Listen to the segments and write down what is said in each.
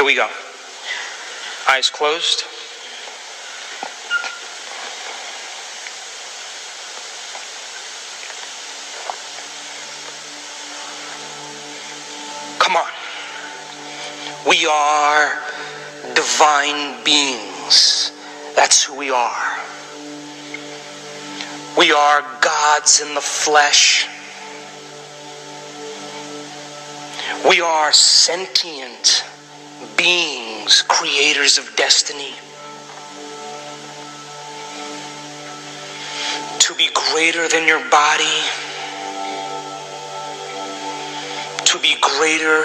we go. Eyes closed. Come on. We are divine beings. That's who we are. We are gods in the flesh. We are sentient beings, creators of destiny. To be greater than your body, to be greater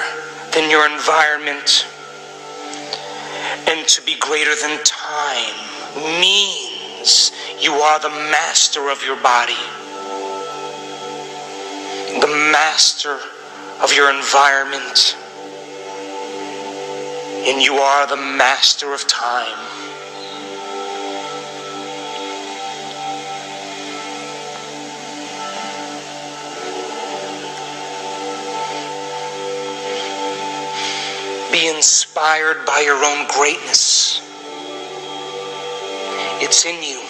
than your environment, and to be greater than time means you are the master of your body, the master of your environment, and you are the master of time. Be inspired by your own greatness. It's in you.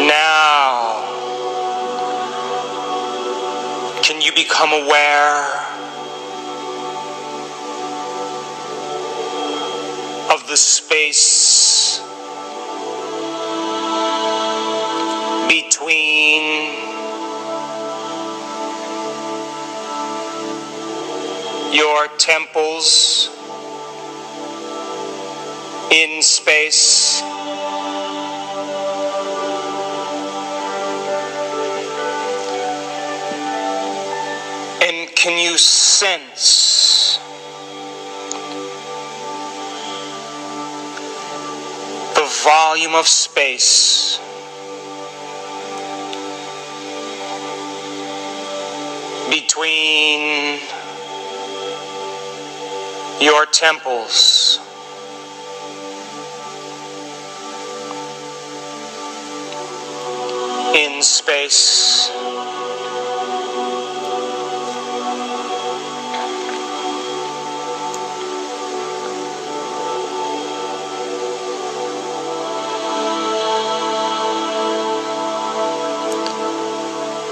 Now, can you become aware of the space between your temples in space? And can you sense the volume of space between your temples? In space.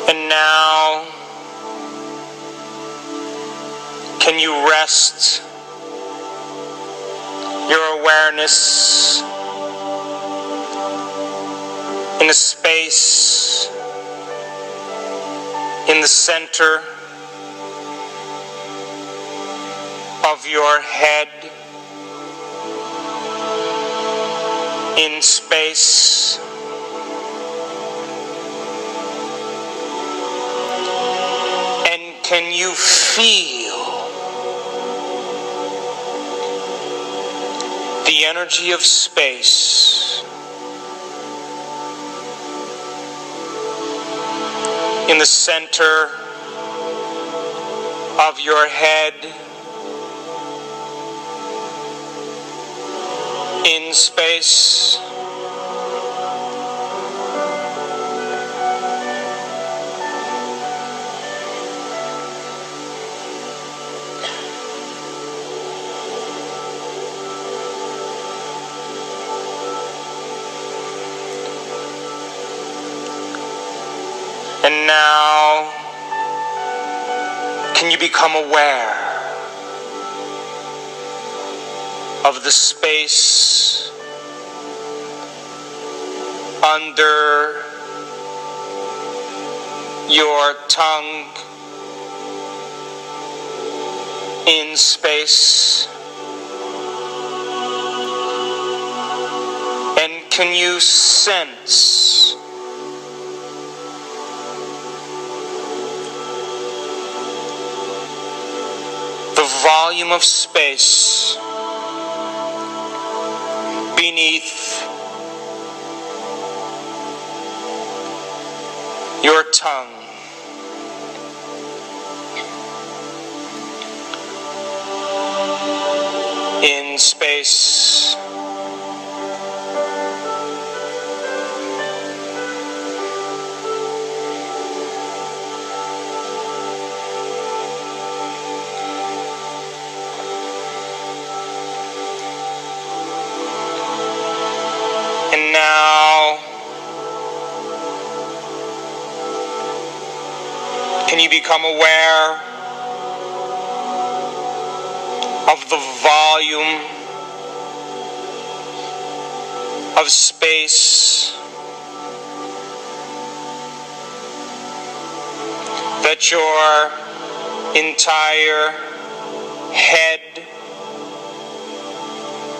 And now, can you rest your awareness in a space in the center of your head, in space? And can you feel the energy of space in the center of your head, in space? And now, can you become aware of the space under your tongue, in space? And can you sense the volume of space beneath your tongue? In space. Can you become aware of the volume of space that your entire head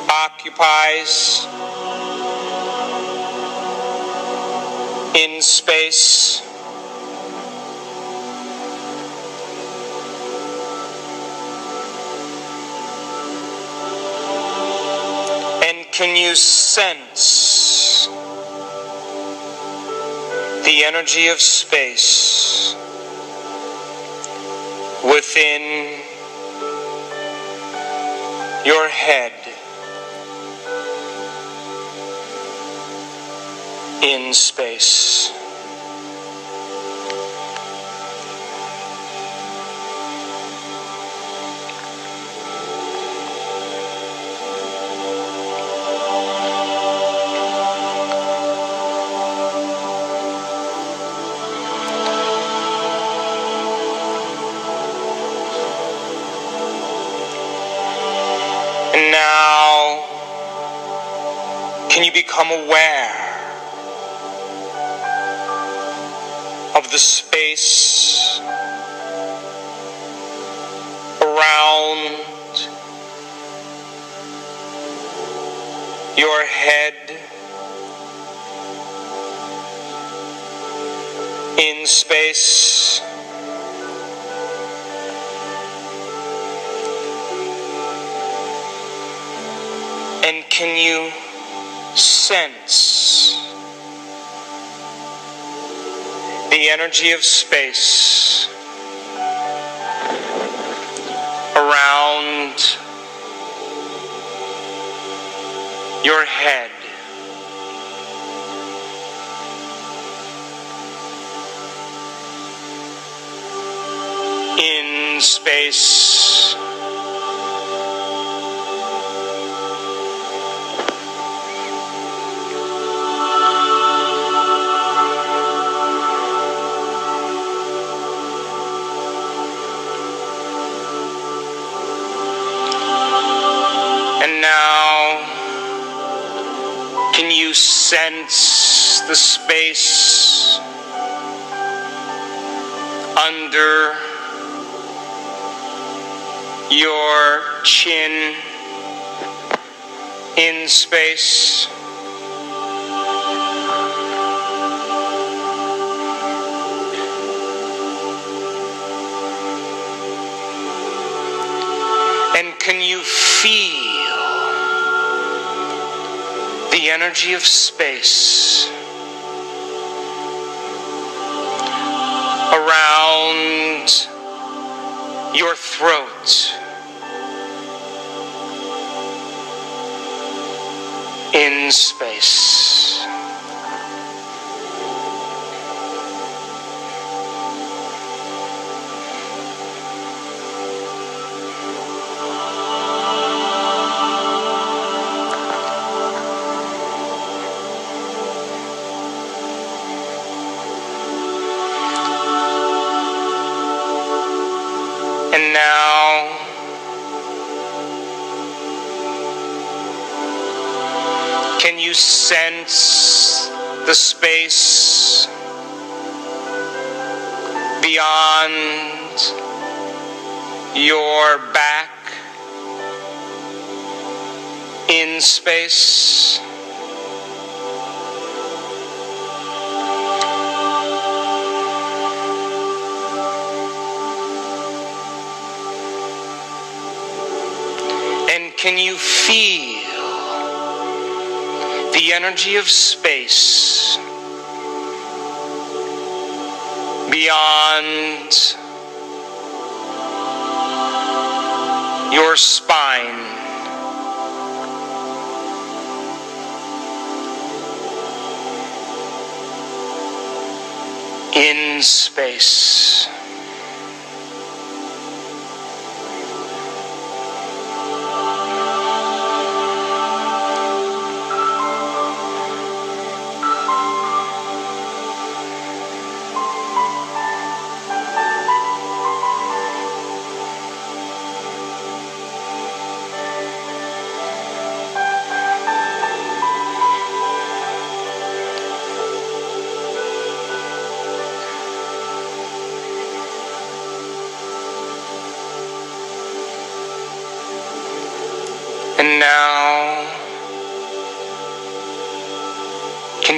occupies in space? And can you sense the energy of space within your head in space? And now, can you become aware of the space around your head in space? And can you sense the energy of space around your head in space? And now, can you sense the space under your chin in space? And can you feel the energy of space around your throat in space? And now, can you sense the space beyond your back in space? And can you feel the energy of space beyond your spine in space?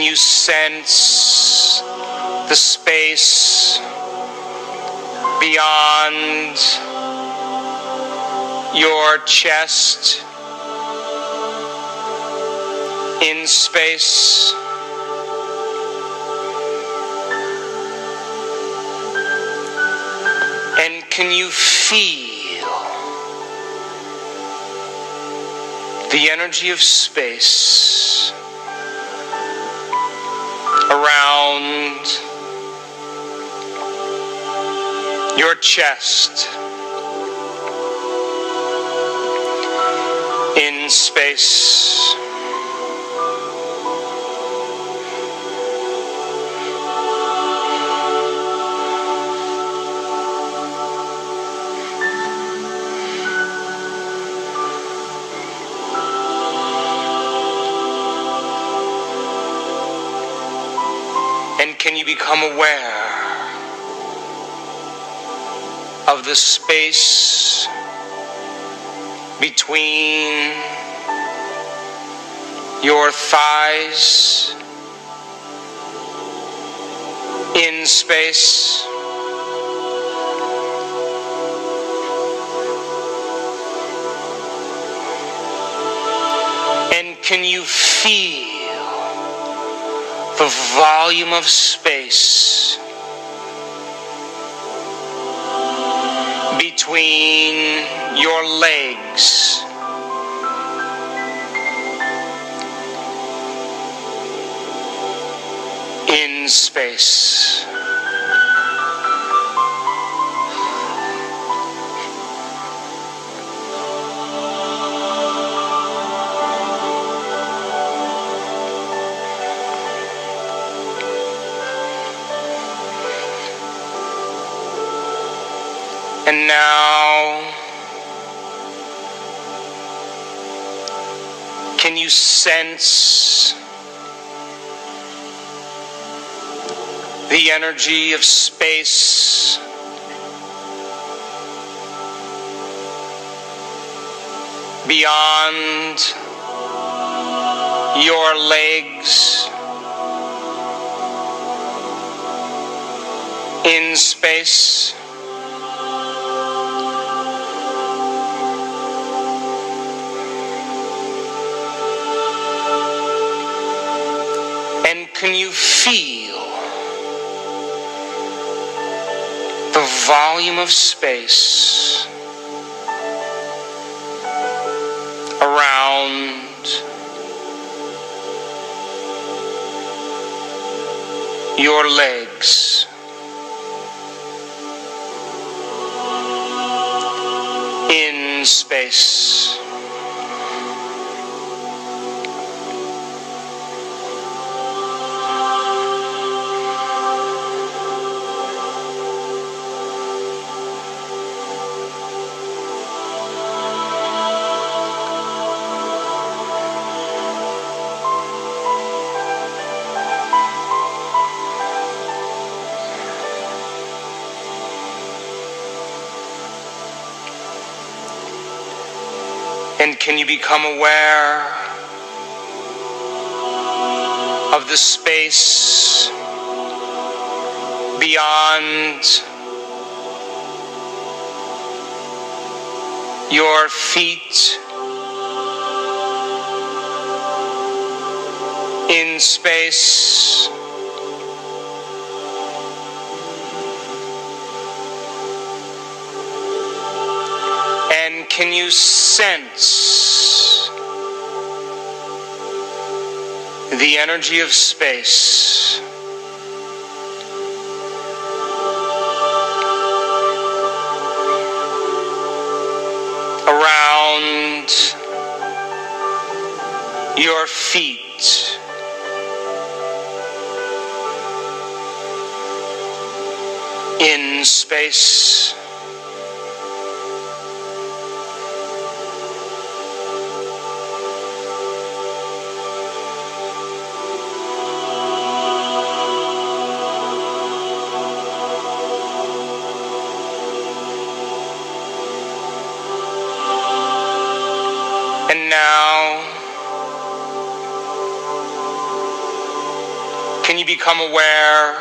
you sense the space beyond your chest in space? And can you feel the energy of space around your chest in space? And can you become aware of the space between your thighs in space? And can you feel the volume of space between your legs in space? And now, can you sense the energy of space beyond your legs in space? And can you feel the volume of space around your legs in space? And can you become aware of the space beyond your feet in space? And can you sense the energy of space around your feet in space? And now, can you become aware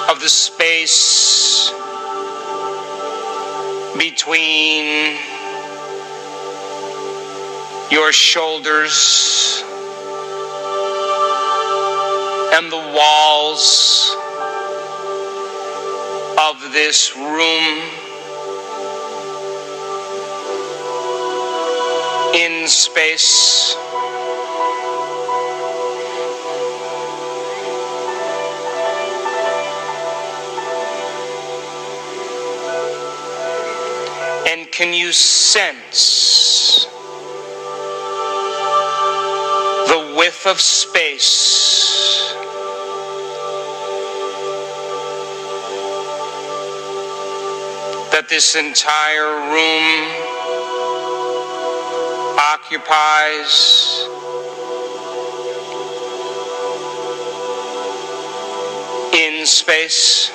of the space between your shoulders and the walls of this room in space? And can you sense the width of space that this entire room occupies? In space?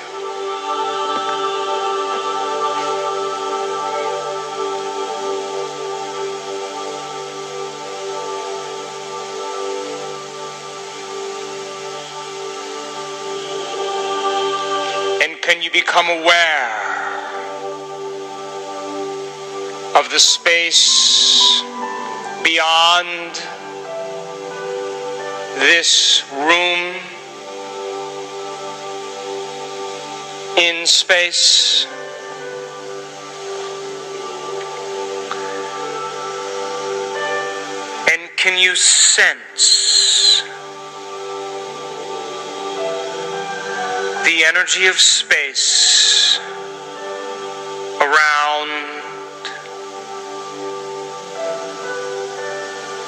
Can you become aware of the space beyond this room in space? And can you sense the energy of space around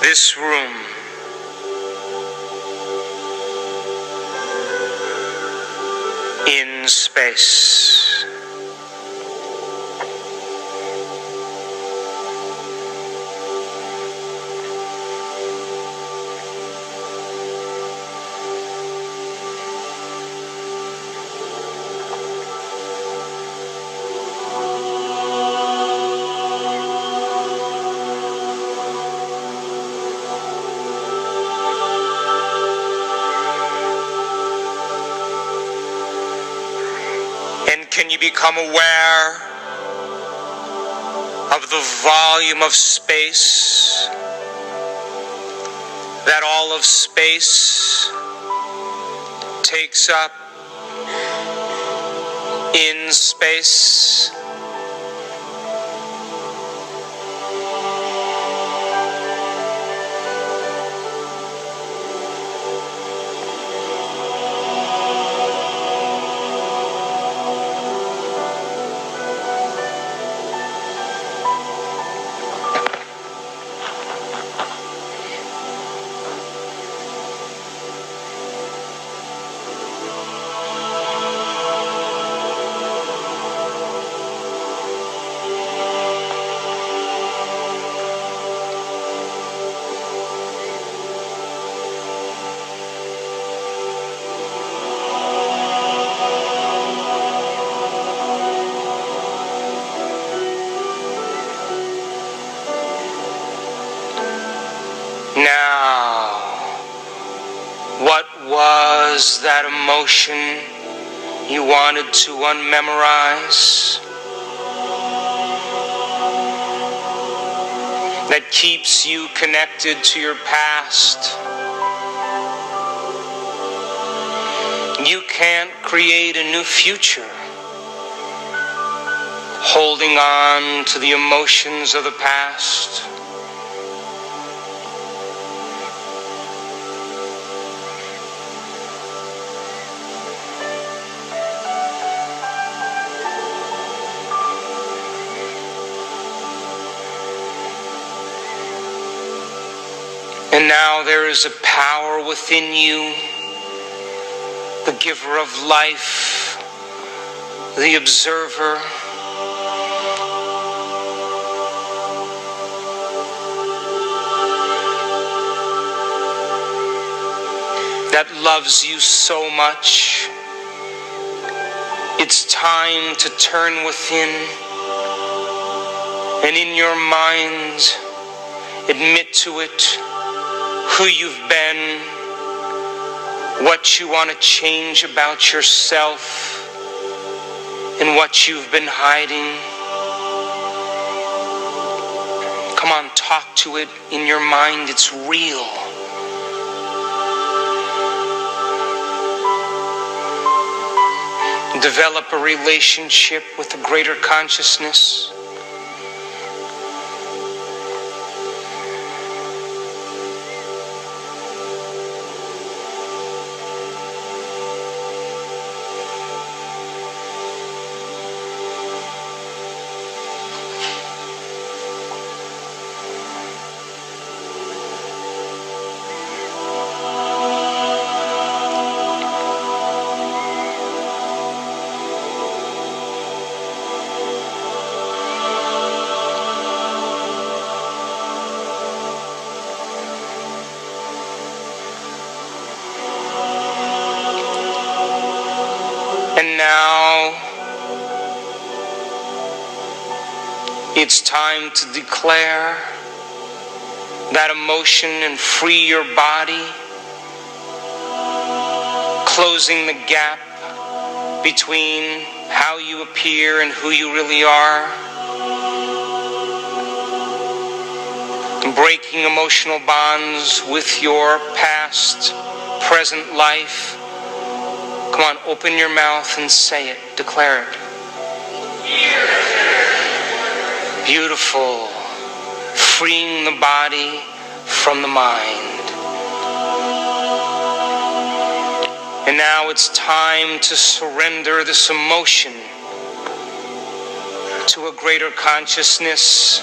this room? In space. Can you become aware of the volume of space that all of space takes up in space? Now, what was that emotion you wanted to unmemorize that keeps you connected to your past? You can't create a new future holding on to the emotions of the past. And now there is a power within you, the giver of life, the observer, that loves you so much. It's time to turn within and in your mind admit to it who you've been, what you want to change about yourself and what you've been hiding. Come on, talk to it in your mind. It's real. Develop a relationship with a greater consciousness. And now it's time to declare that emotion and free your body, closing the gap between how you appear and who you really are, breaking emotional bonds with your past, present life. Come on, open your mouth and say it. Declare it. Beautiful. Freeing the body from the mind. And now it's time to surrender this emotion to a greater consciousness,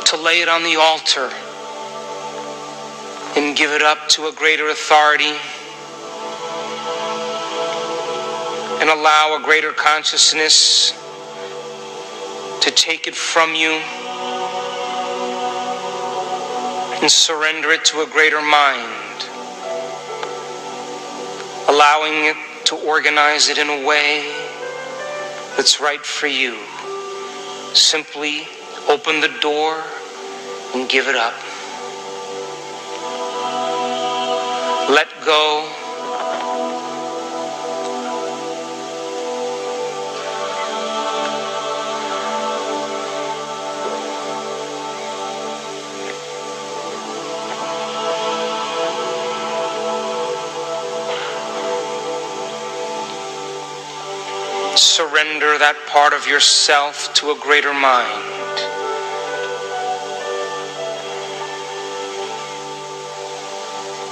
to lay it on the altar and give it up to a greater authority, and allow a greater consciousness to take it from you and surrender it to a greater mind, allowing it to organize it in a way that's right for you. Simply open the door and give it up. Let go. Surrender that part of yourself to a greater mind.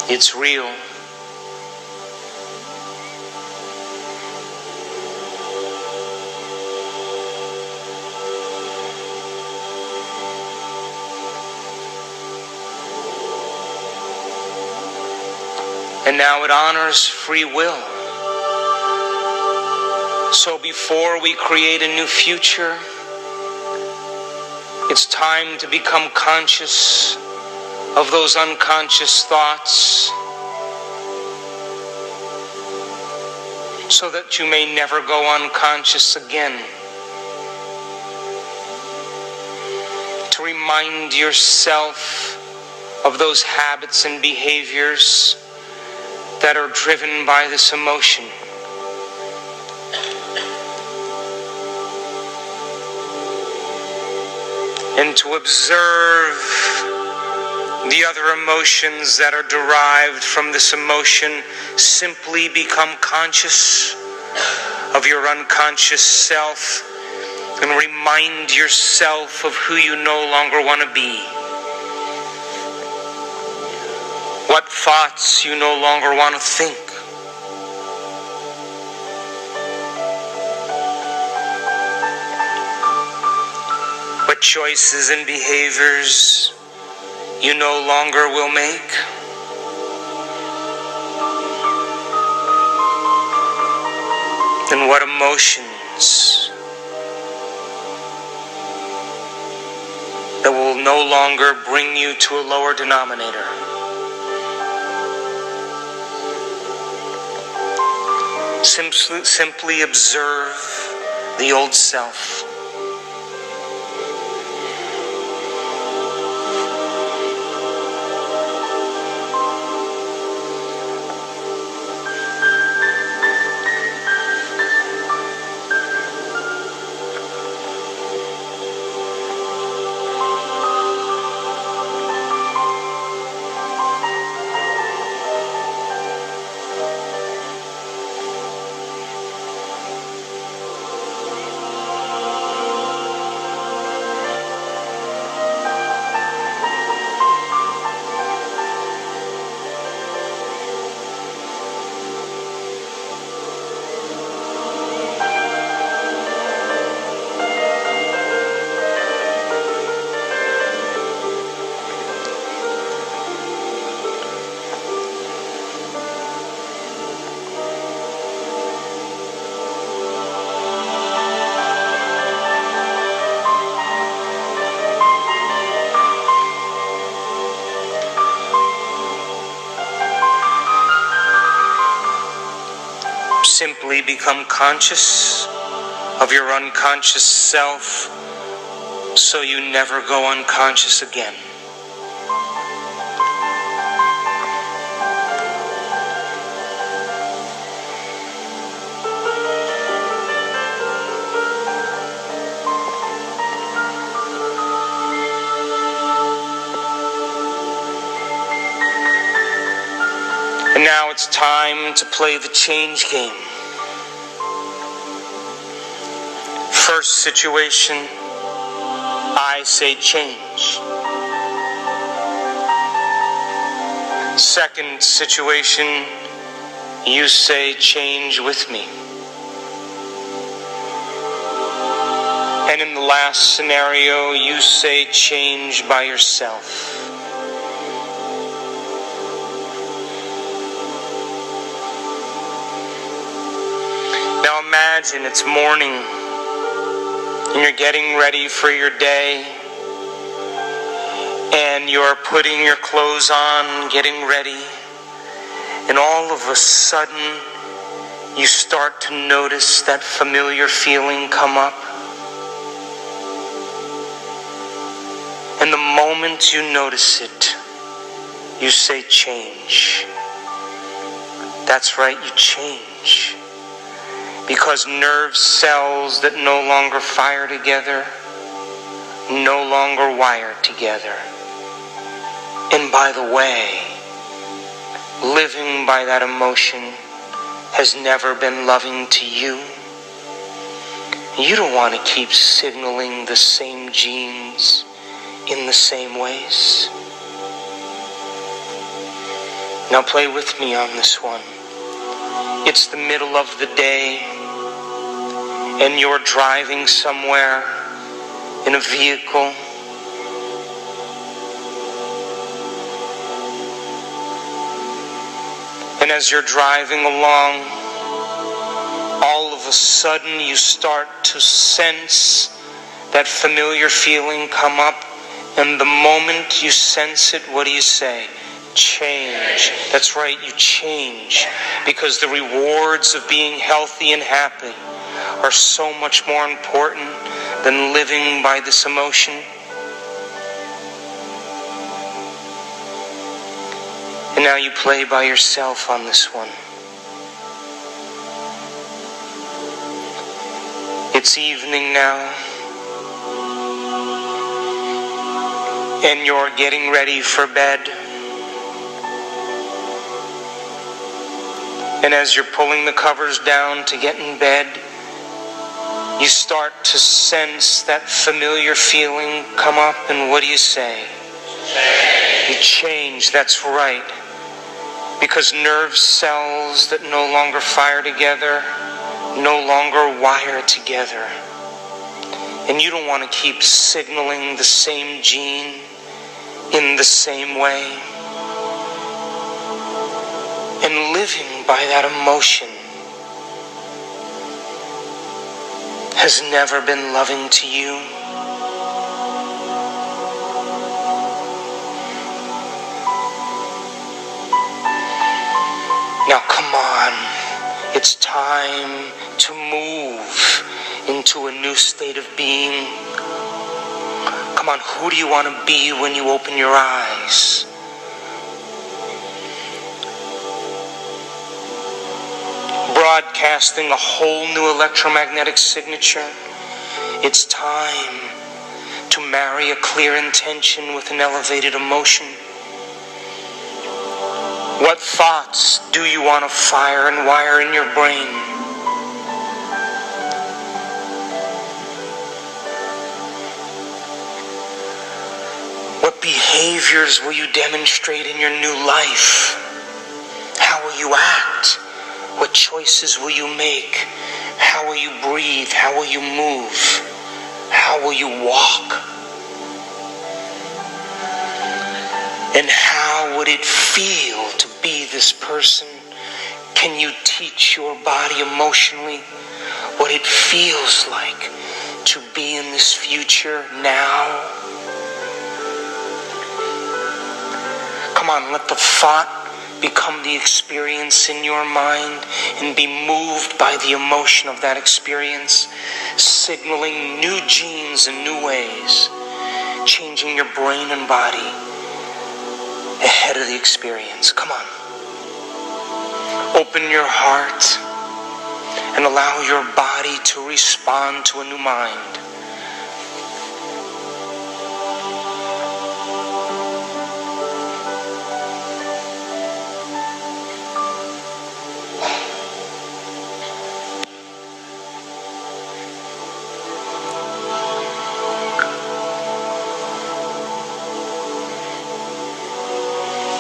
It's real. And now it honors free will. So before we create a new future, it's time to become conscious of those unconscious thoughts so that you may never go unconscious again. To remind yourself of those habits and behaviors that are driven by this emotion. And to observe the other emotions that are derived from this emotion. Simply become conscious of your unconscious self and remind yourself of who you no longer want to be. What thoughts you no longer want to think. What choices and behaviors you no longer will make. And what emotions that will no longer bring you to a lower denominator. Simply observe the old self. simply become conscious of your unconscious self so you never go unconscious again. And now it's time to play the change game. First situation, I say change. Second situation, you say change with me. And in the last scenario, you say change by yourself. Now imagine it's morning and you're getting ready for your day and you're putting your clothes on, getting ready, and all of a sudden you start to notice that familiar feeling come up. And the moment you notice it, you say change. That's right, you change. Because nerve cells that no longer fire together, no longer wire together. And by the way, living by that emotion has never been loving to you. You don't want to keep signaling the same genes in the same ways. Now play with me on this one. It's the middle of the day and you're driving somewhere in a vehicle. And as you're driving along, all of a sudden you start to sense that familiar feeling come up. And the moment you sense it, what do you say? Change. That's right, you change. Because the rewards of being healthy and happy are so much more important than living by this emotion. And now you play by yourself on this one. It's evening now. And you're getting ready for bed. And as you're pulling the covers down to get in bed, you start to sense that familiar feeling come up, and what do you say? Change. You change, that's right. Because nerve cells that no longer fire together, no longer wire together. And you don't want to keep signaling the same gene in the same way. And living by that emotion has never been loving to you. Now come on, it's time to move into a new state of being. Come on, who do you want to be when you open your eyes? Broadcasting a whole new electromagnetic signature. It's time to marry a clear intention with an elevated emotion. What thoughts do you want to fire and wire in your brain? What behaviors will you demonstrate in your new life? How will you act? What choices will you make? How will you breathe? How will you move? How will you walk? And how would it feel to be this person? Can you teach your body emotionally what it feels like to be in this future now? Come on, let the thought become the experience in your mind and be moved by the emotion of that experience, signaling new genes in new ways, changing your brain and body ahead of the experience. Come on. Open your heart and allow your body to respond to a new mind.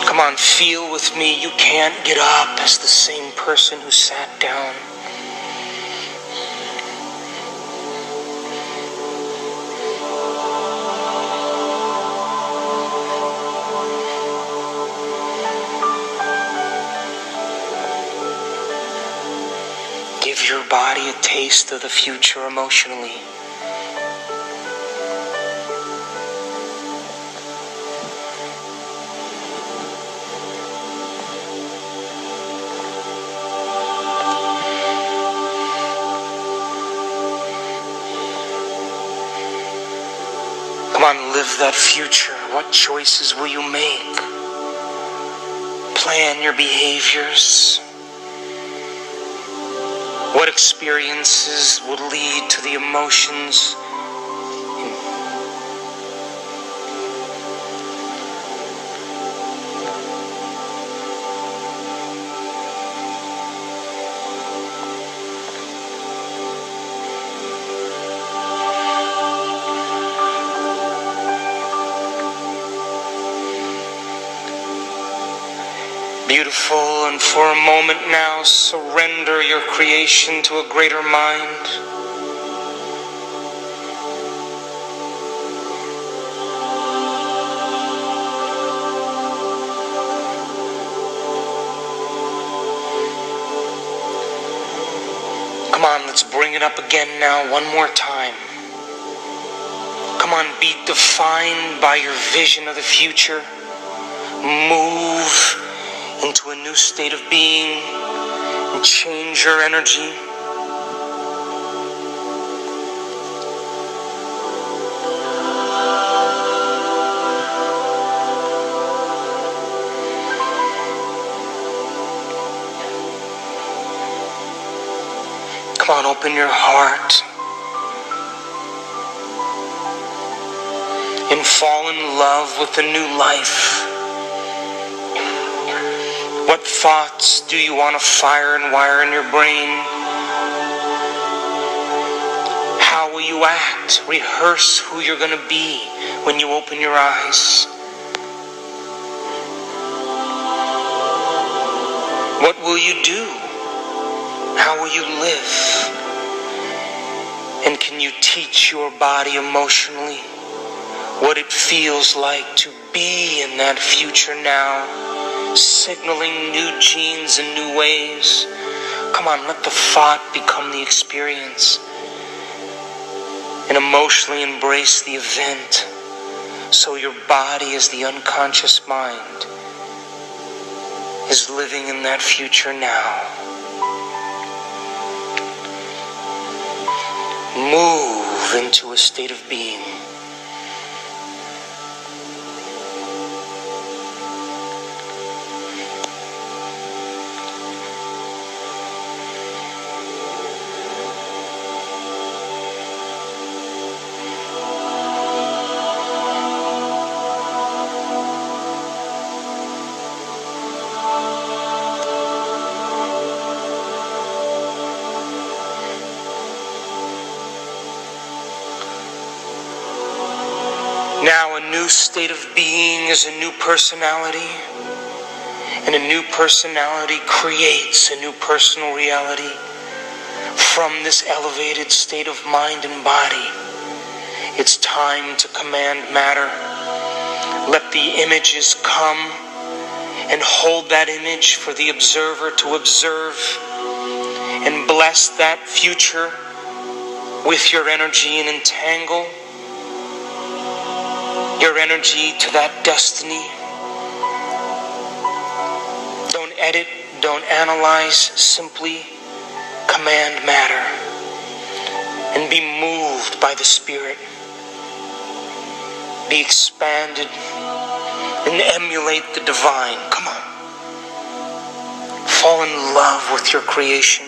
Come on, feel with me. You can't get up as the same person who sat down. Give your body a taste of the future emotionally. Come on, live that future. What choices will you make? Plan your behaviors. What experiences would lead to the emotions? Beautiful, and for a moment now, surrender your creation to a greater mind. Come on, let's bring it up again now, one more time. Come on, be defined by your vision of the future. Move into a new state of being and change your energy. Come on, open your heart and fall in love with the new life. What thoughts do you want to fire and wire in your brain? How will you act? Rehearse who you're going to be when you open your eyes. What will you do? How will you live? And can you teach your body emotionally what it feels like to be in that future now? Signaling new genes in new ways. Come on, let the thought become the experience and emotionally embrace the event so your body as the unconscious mind is living in that future now. Move into a state of being. Now a new state of being is a new personality, and a new personality creates a new personal reality from this elevated state of mind and body. It's time to command matter. Let the images come and hold that image for the observer to observe and bless that future with your energy and entangle your energy to that destiny. edit, don't analyze, simply command matter and be moved by the Spirit. Be expanded and emulate the divine. Come on. Fall in love with your creation.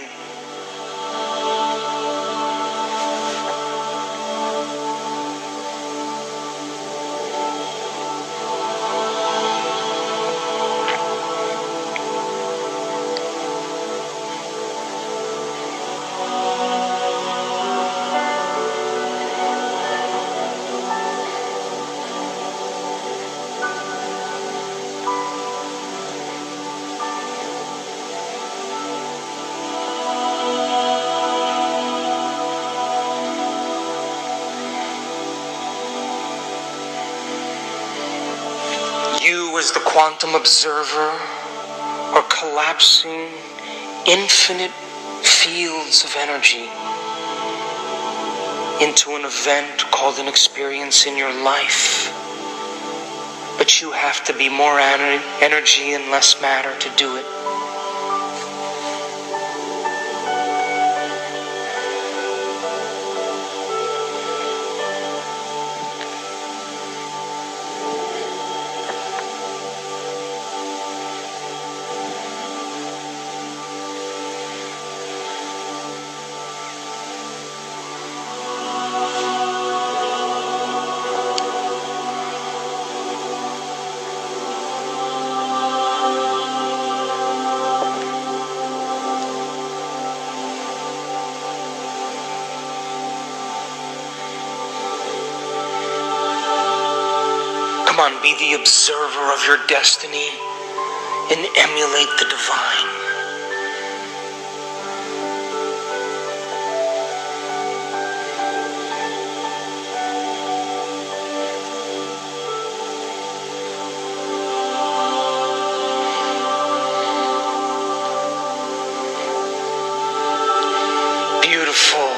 You, as the quantum observer, are collapsing infinite fields of energy into an event called an experience in your life. But you have to be more energy and less matter to do it. Come on, be the observer of your destiny and emulate the divine. Beautiful.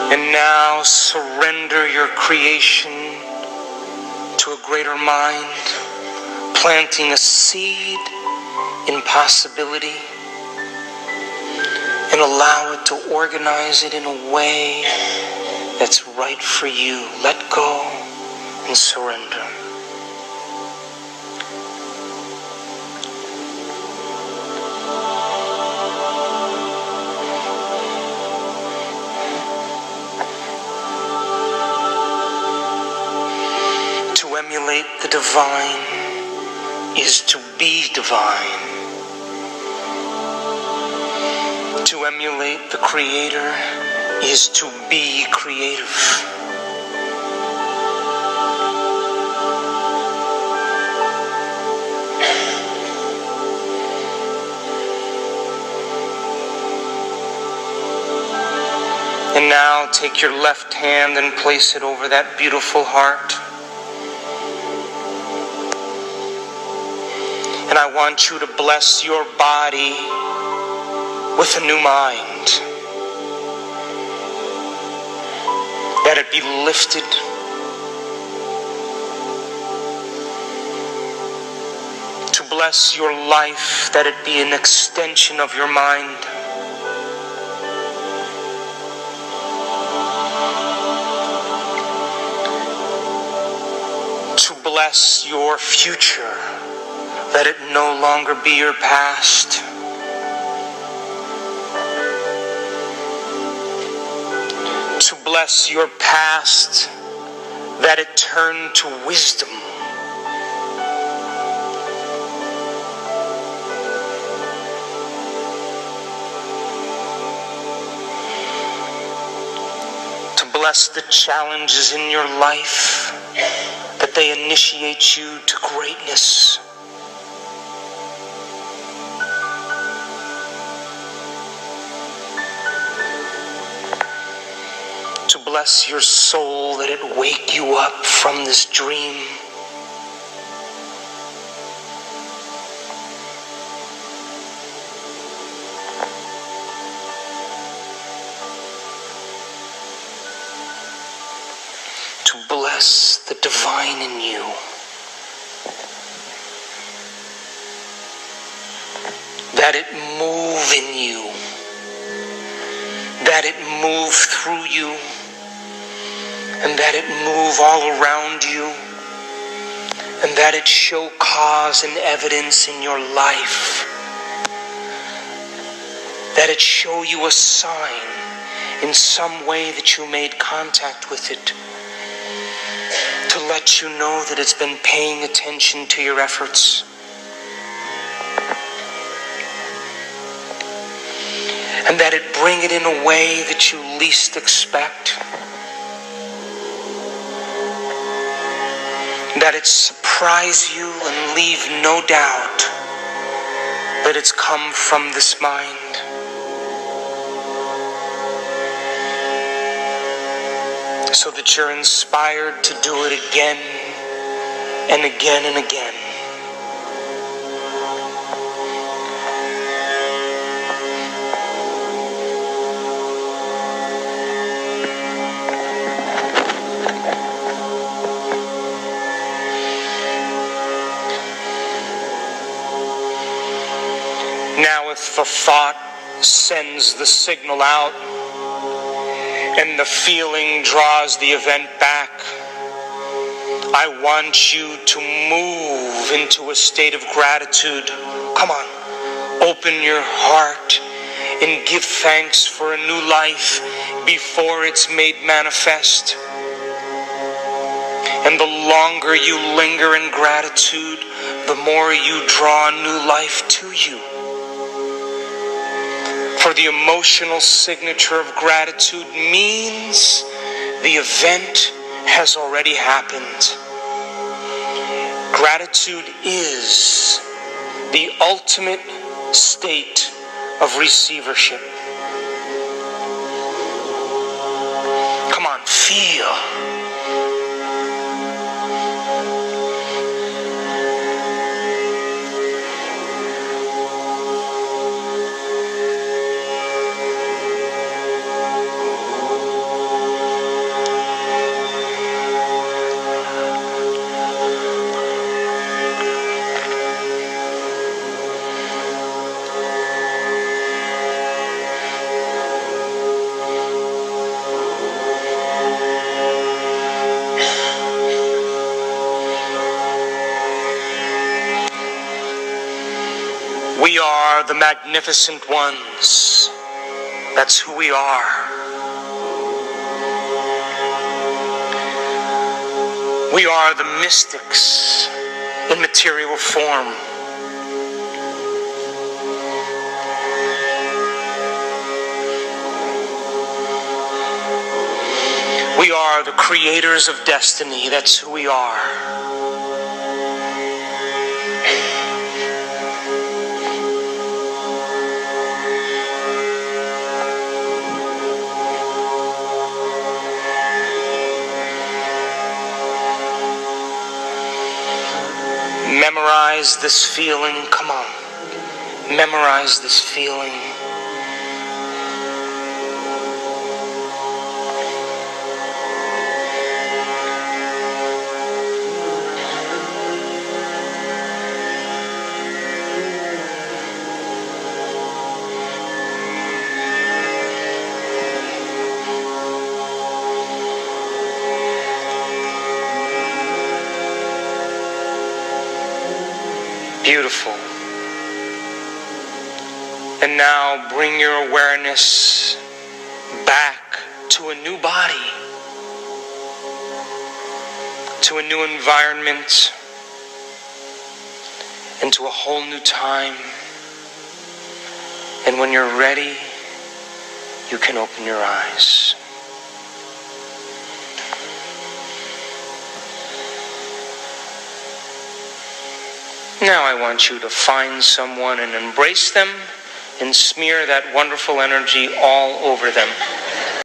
And now surrender your creation to a greater mind, planting a seed in possibility, and allow it to organize it in a way that's right for you. Let go and surrender. To emulate the divine is to be divine. To emulate the Creator is to be creative. And now take your left hand and place it over that beautiful heart. And I want you to bless your body with a new mind. That it be lifted. To bless your life, that it be an extension of your mind. To bless your future. Let it no longer be your past. To bless your past, that it turn to wisdom. To bless the challenges in your life, that that they initiate you to greatness. To bless your soul, that it wake you up from this dream. To bless the divine in you. That it move in you. That it move through you. And that it move all around you. And that it show cause and evidence in your life. That it show you a sign in some way that you made contact with it. To let you know that it's been paying attention to your efforts. And that it bring it in a way that you least expect. That it surprise you and leave no doubt that it's come from this mind. So that you're inspired to do it again and again and again. Now if the thought sends the signal out, and the feeling draws the event back, I want you to move into a state of gratitude. Come on, open your heart and give thanks for a new life before it's made manifest. And the longer you linger in gratitude, the more you draw new life to you. For the emotional signature of gratitude means the event has already happened. Gratitude is the ultimate state of receivership. Come on, feel. We are the magnificent ones. That's who we are. We are the mystics in material form. We are the creators of destiny. That's who we are. Memorize this feeling. Come on. Memorize this feeling. Beautiful. And now bring your awareness back to a new body, to a new environment, and to a whole new time. And when you're ready, you can open your eyes. Now I want you to find someone and embrace them and smear that wonderful energy all over them.